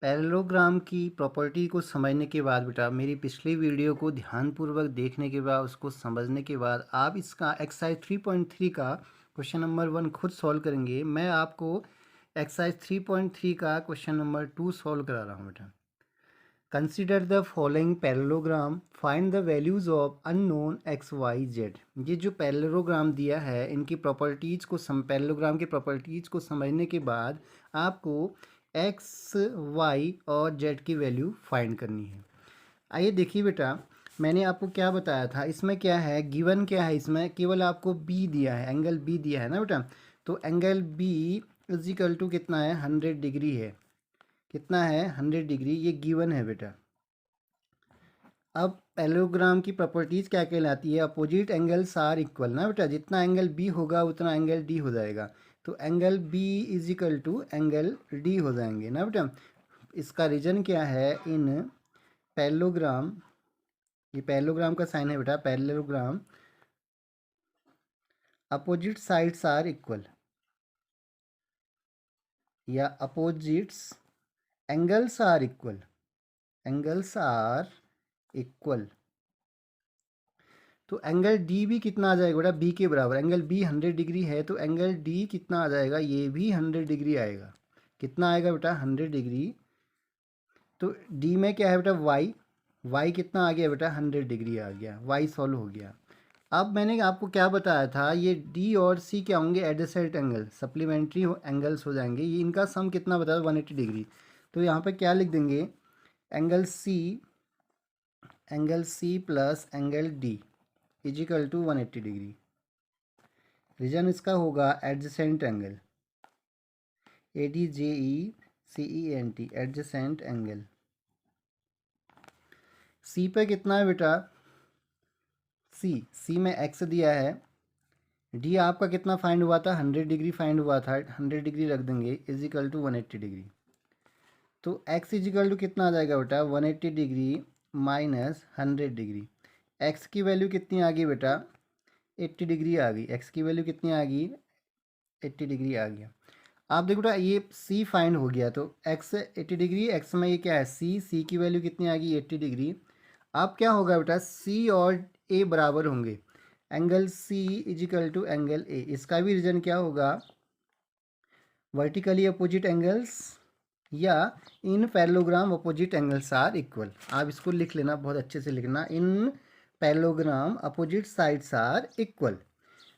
Parallelogram की property को समझने के बाद बेटा मेरी पिछली वीडियो को ध्यानपूर्वक देखने के बाद उसको समझने के बाद आप इसका एक्सरसाइज 3.3 का क्वेश्चन नंबर 1 खुद सॉल्व करेंगे। मैं आपको एक्सरसाइज 3.3 का क्वेश्चन नंबर 2 सॉल्व करा रहा हूँ बेटा। Consider the following parallelogram, find the values of unknown x y z. ये जो पैरेललोग्राम दिया है इनकी प्रॉपर्टीज़ को पैरेललोग्राम की प्रॉपर्टीज़ को समझने के बाद आपको एक्स वाई और जेड की वैल्यू फाइंड करनी है। आइए देखिए बेटा, मैंने आपको क्या बताया था, इसमें क्या है, गिवन क्या है, इसमें केवल आपको बी दिया है, एंगल बी दिया है ना बेटा। तो angle B is equal to कितना है, 100 डिग्री है। कितना है, 100 डिग्री, ये गिवन है बेटा। अब पैरेललोग्राम की प्रॉपर्टीज़ क्या कहलाती है, अपोजिट एंगल्स आर इक्वल ना बेटा, जितना एंगल बी होगा उतना एंगल डी हो जाएगा। तो angle B is equal to angle D हो जाएंगे ना बेटा। इसका रीजन क्या है, इन पैरेललोग्राम, ये पैरेललोग्राम का साइन है बेटा, parallelogram opposite sides are equal, या opposites angles are equal, angles are equal. तो एंगल डी भी कितना आ जाएगा बेटा, बी के बराबर। एंगल बी 100 डिग्री है तो एंगल डी कितना आ जाएगा, ये भी 100 डिग्री आएगा। कितना आएगा बेटा, 100 डिग्री। तो डी में क्या है बेटा, वाई, वाई कितना आ गया बेटा, 100 डिग्री आ गया, वाई सॉल्व हो गया। अब मैंने आपको क्या बताया था, ये डी और सी क्या होंगे, एडजेसेंट एंगल, सप्लीमेंट्री एंगल्स हो जाएंगे। ये इनका सम कितना बताया, 180 डिग्री। तो यहाँ पे क्या लिख देंगे, angle C plus angle D is equal to 180 degree. Reason इसका होगा adjacent angle, ADJECENT, adjacent angle. C पे कितना है बेटा, सी में एक्स दिया है। डी आपका कितना फाइंड हुआ था, 100 डिग्री फाइंड हुआ था, 100 डिग्री रख देंगे इजिकल टू 180 डिग्री। तो एक्स इजिकल टू कितना आ जाएगा बेटा, 180 डिग्री माइनस 100 डिग्री। एक्स की वैल्यू कितनी आ गई बेटा, 80 डिग्री आ गई। एक्स की वैल्यू कितनी आ गई, 80 डिग्री आ गया। आप देखो बेटा, ये सी फाइंड हो गया, तो एक्स 80 डिग्री, एक्स में ये क्या है, सी की वैल्यू कितनी आ गई, 80 डिग्री। अब क्या होगा बेटा, सी और ए बराबर होंगे, angle C is equal to angle A. इसका भी रीजन क्या होगा, वर्टिकली अपोजिट एंगल्स, या in parallelogram opposite angles are equal. आप इसको लिख लेना, बहुत अच्छे से लिखना, in parallelogram opposite sides are equal.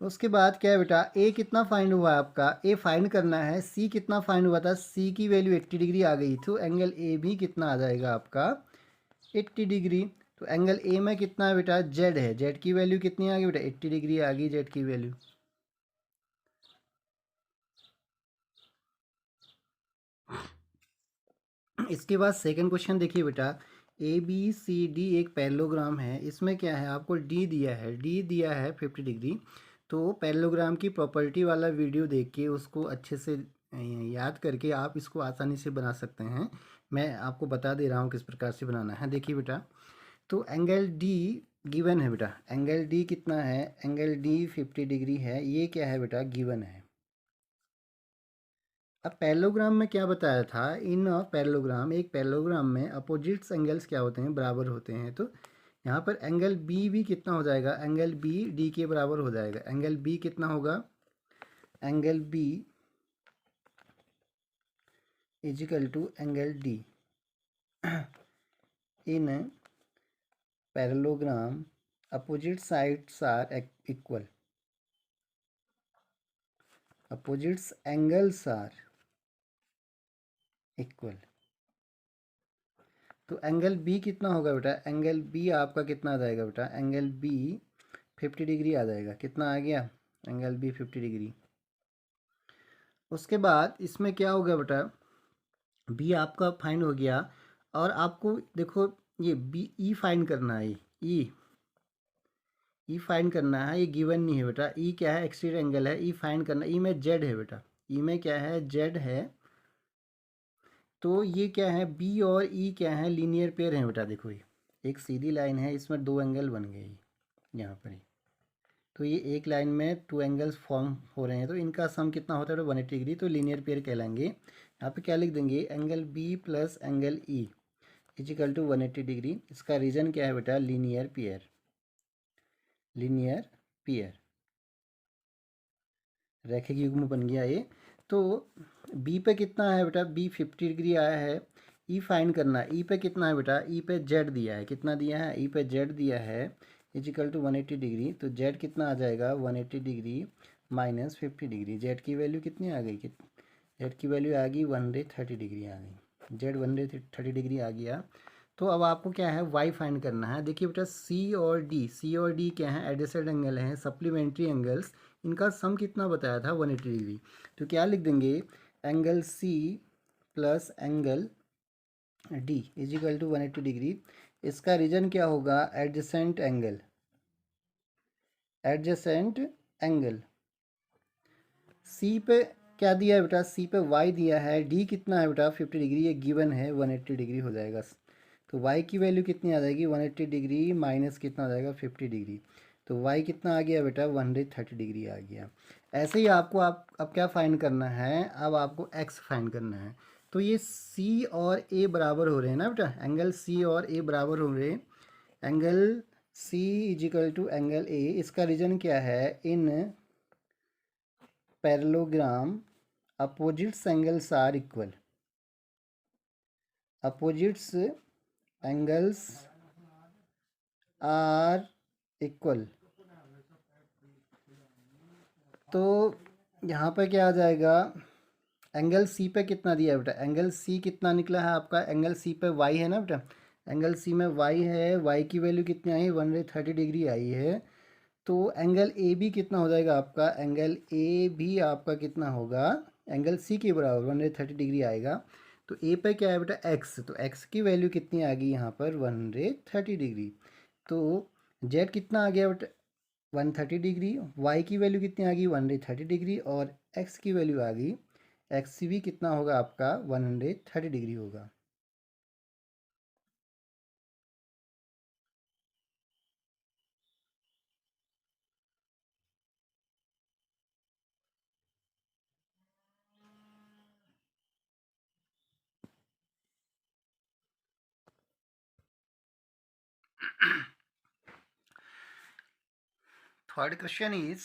उसके बाद क्या है बेटा, ए कितना फाइंड हुआ है आपका, ए फाइंड करना है। सी कितना फाइंड हुआ था, सी की वैल्यू 80 डिग्री आ गई, तो एंगल ए भी कितना आ जाएगा आपका, 80 डिग्री। तो एंगल ए में कितना है बेटा, जेड है, जेड की वैल्यू कितनी आ गई बेटा, 80 डिग्री आ गई जेड की वैल्यू। इसके बाद सेकंड क्वेश्चन देखिए बेटा, ABCD एक पैरेललोग्राम है। इसमें क्या है, आपको डी दिया है, डी दिया है 50 डिग्री। तो पैरेललोग्राम की प्रॉपर्टी वाला वीडियो देख के उसको अच्छे से याद करके आप इसको आसानी से बना सकते हैं। मैं आपको बता दे रहा हूँ किस प्रकार से बनाना है। देखिए बेटा, तो एंगल डी गिवन है बेटा, एंगल डी कितना है, एंगल डी 50 डिग्री है, ये क्या है बेटा, गिवन है। अब पैरेललोग्राम में क्या बताया था, इन पैरेललोग्राम, एक पैरेललोग्राम में अपोजिट्स एंगल्स क्या होते हैं, बराबर होते हैं। तो यहाँ पर एंगल बी भी कितना हो जाएगा, एंगल बी डी के बराबर हो जाएगा। एंगल बी कितना होगा, angle B is equal to angle D in parallelogram opposite sides are equal, opposites angles are equal. तो एंगल बी कितना होगा बेटा, एंगल बी आपका कितना आ जाएगा बेटा, एंगल बी 50 डिग्री आ जाएगा। कितना आ गया, एंगल बी 50 डिग्री। उसके बाद इसमें क्या होगा बेटा, बी आपका फाइंड हो गया। और आपको देखो, ये बी ई फाइंड करना है, ई फाइंड करना है, ये गिवन नहीं है बेटा। ई क्या है, एक्सटीरियर एंगल है, ई फाइंड करना। ई में जेड है बेटा, ई में क्या है, जेड है। तो ये क्या है, बी और ई क्या है, लीनियर पेयर है बेटा। देखो ये एक सीधी लाइन है, इसमें दो एंगल बन गए यहाँ पर ही। तो ये एक लाइन में टू एंगल्स फॉर्म हो रहे हैं, तो इनका सम कितना होता है, 180 डिग्री। तो लीनियर पेयर कहलाएंगे। यहाँ पे क्या लिख देंगे, angle B plus angle E is equal to 180 degree. इसका रीजन क्या है बेटा, लीनियर पेयर, लीनियर पेयर, रैखिक युग्म बन गया ये। तो बी पे कितना है बेटा, बी 50 डिग्री आया है। ई फाइंड करना, ई पे कितना है बेटा, ई पे जेड दिया है, कितना दिया है, ई पे जेड दिया है इजिकल टू 180 डिग्री। तो जेड कितना आ जाएगा, 180 डिग्री माइनस 50 डिग्री। जेड की वैल्यू कितनी आ गई, जेड की वैल्यू आ गई 130 डिग्री आ गई, जेड 130 डिग्री आ गया। तो अब आपको क्या है, वाई फाइंड करना है। देखिए बेटा सी और डी, सी और डी क्या है, एडजेसेंट एंगल हैं, सप्लीमेंट्री एंगल्स। इनका सम कितना बताया था, 180 डिग्री। तो क्या लिख देंगे, angle C plus angle D is equal to 180 degree. इसका रीजन क्या होगा, adjacent angle, adjacent angle. C पे क्या दिया है बेटा, सी पे वाई दिया है, डी कितना है बेटा 50 डिग्री, ये गिवन है 180 डिग्री हो जाएगा। तो y की वैल्यू कितनी आ जाएगी, 180 डिग्री माइनस कितना आ जाएगा 50 डिग्री। तो y कितना आ गया बेटा, 130 डिग्री आ गया। ऐसे ही आपको आप अब क्या फाइंड करना है, अब आपको x फाइंड करना है। तो ये c और a बराबर हो रहे हैं ना बेटा, एंगल c और a बराबर हो रहे हैं। Angle c is equal to angle a, इसका रीजन क्या है, in parallelogram opposites angles are equal, opposites angles are equal. तो यहाँ पे क्या आ जाएगा, एंगल सी पे कितना दिया है बेटा, एंगल सी कितना निकला है आपका, एंगल सी पे वाई है ना बेटा, एंगल सी में वाई है, वाई की वैल्यू कितनी आई, 130 डिग्री आई है। तो एंगल ए बी कितना हो जाएगा आपका, एंगल ए भी आपका कितना होगा, एंगल सी के बराबर 130 डिग्री आएगा। तो ए पे क्या है बेटा, एक्स, तो एक्स की वैल्यू कितनी आ गई यहाँ पर 130 डिग्री। तो जेड कितना आ गया बेटा 130 डिग्री, वाई की वैल्यू कितनी आ गई 130 डिग्री, और एक्स की वैल्यू आ गई, एक्स भी कितना होगा आपका 130 डिग्री होगा। Third question is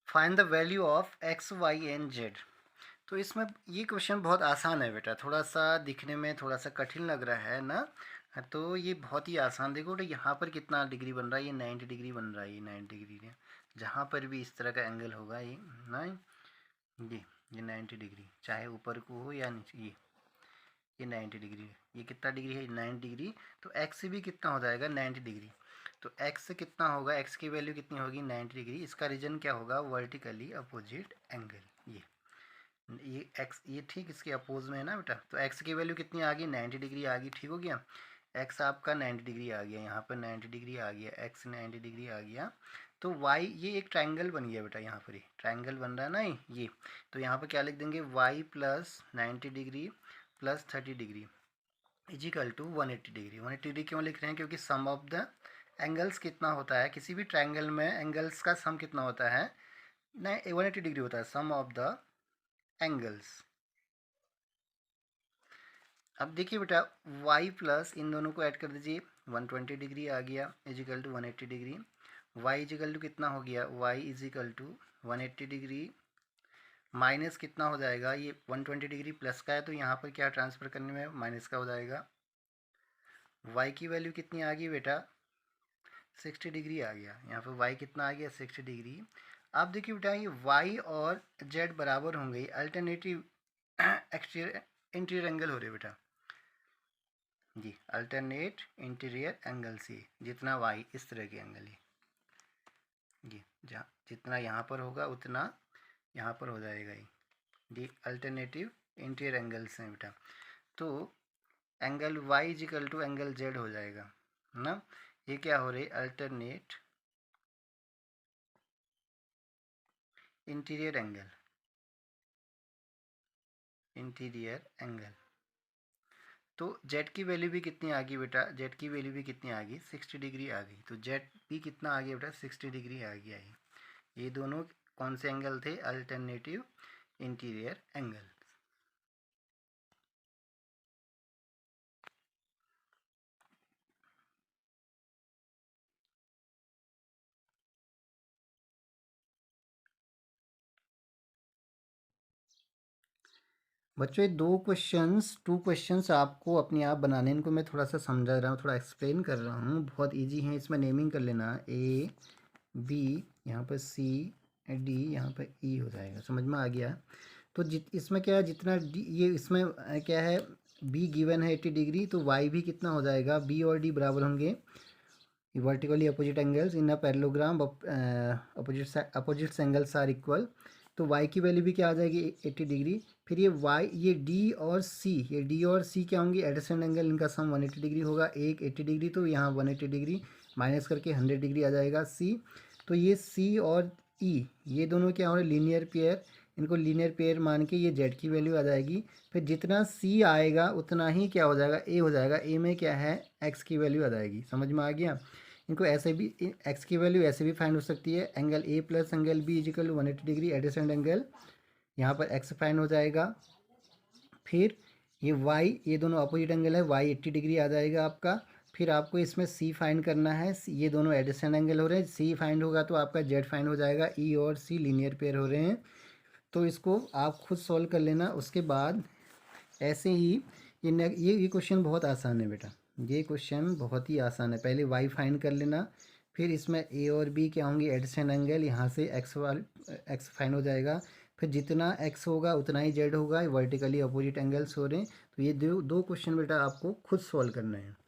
find the value of X Y and Z. तो इसमें ये क्वेश्चन बहुत आसान है बेटा, थोड़ा सा दिखने में थोड़ा सा कठिन लग रहा है ना। तो ये बहुत ही आसान, देखो बेटा यहाँ पर कितना डिग्री बन रहा है, ये 90 डिग्री बन रहा है, ये 90 डिग्री है। जहाँ पर भी इस तरह का एंगल होगा ये ना, ये 90 डिग्री, चाहे ऊपर को हो या नीचे, ये 90 डिग्री है। ये कितना डिग्री है, 90 डिग्री। तो एक्स भी कितना हो जाएगा 90 डिग्री। तो एक्स कितना होगा, एक्स की वैल्यू कितनी होगी 90 डिग्री। इसका रीजन क्या होगा, वर्टिकली अपोजिट एंगल। ये एक्स ये ठीक इसके अपोज में है ना बेटा। तो एक्स की वैल्यू कितनी आ गई 90 डिग्री आ गई, ठीक हो गया। एक्स आपका 90 डिग्री आ गया, यहाँ पर 90 डिग्री आ गया, एक्स 90 डिग्री आ गया। तो वाई, ये एक ट्राइंगल बन गया बेटा, यहाँ पर ही ट्राइंगल बन रहा है ना ये। तो यहाँ पर क्या लिख देंगे, Y plus 90 degree plus 30 degree is equal to 180 degree. 180 degree क्यों लिख रहे हैं, क्योंकि सम ऑफ द एंगल्स कितना होता है, किसी भी ट्राइंगल में एंगल्स का सम कितना होता है, नहीं 180 डिग्री होता है, सम ऑफ द एंगल्स। अब देखिए बेटा y प्लस इन दोनों को ऐड कर दीजिए, 120 डिग्री आ गया is equal to 180 degree. y is equal to कितना हो गया, y is equal to 180 degree minus कितना हो जाएगा, ये 120 डिग्री प्लस का है, तो यहाँ पर क्या ट्रांसफ़र करने में माइनस का हो जाएगा। y की वैल्यू कितनी आ गई बेटा 60 डिग्री आ गया, यहाँ पर y कितना आ गया 60 डिग्री। अब देखिए बेटा ये y और z बराबर होंगे, अल्टरनेटिव एक्सटीरियर इंटीरियर एंगल हो रहे बेटा जी, अल्टरनेट इंटीरियर एंगल से जितना y इस तरह के एंगल है जी, जहाँ जितना यहाँ पर होगा उतना यहाँ पर हो जाएगा ये अल्टरनेटिव इंटीरियर एंगल्स हैं बेटा। तो angle y is equal to angle z हो जाएगा ना। ये क्या हो रही, alternate interior angle, interior angle. तो z की वैल्यू भी कितनी आ गई बेटा, z की वैल्यू भी कितनी आ गई 60 डिग्री आ गई। तो z भी कितना आ गया बेटा 60 डिग्री आ गया है। ये दोनों कौन से एंगल थे, अल्टरनेटिव इंटीरियर एंगल। बच्चों ये टू क्वेश्चंस आपको अपने आप बनाने, इनको मैं थोड़ा सा समझा रहा हूँ, थोड़ा एक्सप्लेन कर रहा हूँ, बहुत इजी है। इसमें नेमिंग कर लेना, ए बी, यहाँ पर सी, डी, यहाँ पर ई हो जाएगा। समझ में आ गया? तो इसमें क्या है, जितना डी, ये इसमें क्या है, बी गिवन है 80 डिग्री, तो वाई भी कितना हो जाएगा, बी और डी बराबर होंगे vertically opposite angles in a parallelogram, opposite angles are equal. तो y की वैल्यू भी क्या आ जाएगी, 80 डिग्री। फिर ये y, ये d और c, ये d और c क्या होंगे, एडजेसेंट एंगल, इनका सम 180 डिग्री होगा। एक 80 डिग्री, तो यहाँ 180 डिग्री माइनस करके 100 डिग्री आ जाएगा c। तो ये c और e, ये दोनों क्या हो रहे, लीनियर पेयर, इनको लीनियर पेयर मान के ये z की वैल्यू आ जाएगी। फिर जितना c आएगा उतना ही क्या हो जाएगा, a हो जाएगा। a में क्या है, x की वैल्यू आ जाएगी। समझ में आ गया? इनको ऐसे भी, x की वैल्यू ऐसे भी फाइंड हो सकती है, angle a plus angle b is equal 180 degree adjacent angle, यहाँ पर x फाइंड हो जाएगा। फिर ये y, ये दोनों अपोजिट एंगल है, y 80 डिग्री आ जाएगा आपका। फिर आपको इसमें c फाइंड करना है, ये दोनों एडजेसेंट एंगल हो रहे हैं, c फाइंड होगा तो आपका z फाइंड हो जाएगा। e और c लीनियर पेयर हो रहे हैं, तो इसको आप खुद सॉल्व कर लेना। उसके बाद ऐसे ही ये क्वेश्चन बहुत आसान है बेटा, ये क्वेश्चन बहुत ही आसान है। पहले y फाइंड कर लेना, फिर इसमें a और b क्या होंगे, एडजेसेंट एंगल, यहाँ से x फाइंड हो जाएगा। फिर जितना x होगा उतना ही z होगा, वर्टिकली अपोजिट एंगल्स हो रहे हैं। तो ये दो क्वेश्चन बेटा आपको खुद सॉल्व करना है।